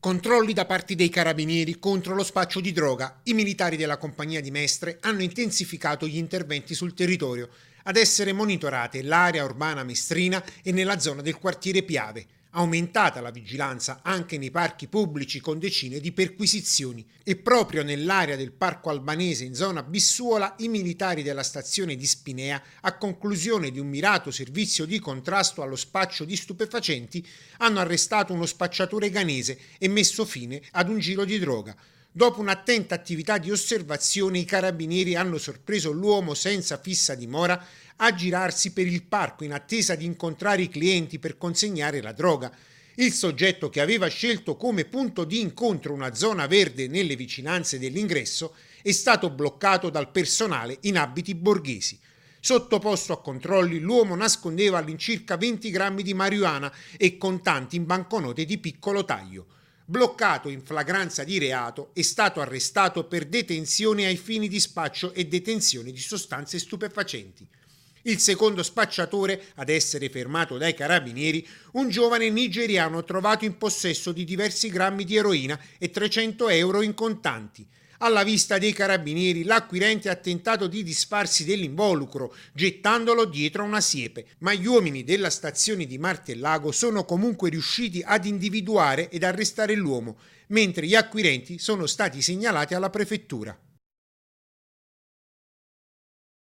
Controlli da parte dei carabinieri contro lo spaccio di droga. I militari della compagnia di Mestre hanno intensificato gli interventi sul territorio. Ad essere monitorate l'area urbana mestrina e nella zona del quartiere Piave. Aumentata la vigilanza anche nei parchi pubblici con decine di perquisizioni. E proprio nell'area del parco albanese in zona Bissuola i militari della stazione di Spinea, a conclusione di un mirato servizio di contrasto allo spaccio di stupefacenti, hanno arrestato uno spacciatore ghanese e messo fine ad un giro di droga. Dopo un'attenta attività di osservazione, i carabinieri hanno sorpreso l'uomo senza fissa dimora a girarsi per il parco in attesa di incontrare i clienti per consegnare la droga. Il soggetto, che aveva scelto come punto di incontro una zona verde nelle vicinanze dell'ingresso, è stato bloccato dal personale in abiti borghesi. Sottoposto a controlli, l'uomo nascondeva all'incirca 20 grammi di marijuana e contanti in banconote di piccolo taglio. Bloccato in flagranza di reato, è stato arrestato per detenzione ai fini di spaccio e detenzione di sostanze stupefacenti. Il secondo spacciatore ad essere fermato dai carabinieri, un giovane nigeriano trovato in possesso di diversi grammi di eroina e 300 euro in contanti. Alla vista dei carabinieri, l'acquirente ha tentato di disfarsi dell'involucro, gettandolo dietro a una siepe, ma gli uomini della stazione di Martellago sono comunque riusciti ad individuare ed arrestare l'uomo, mentre gli acquirenti sono stati segnalati alla prefettura.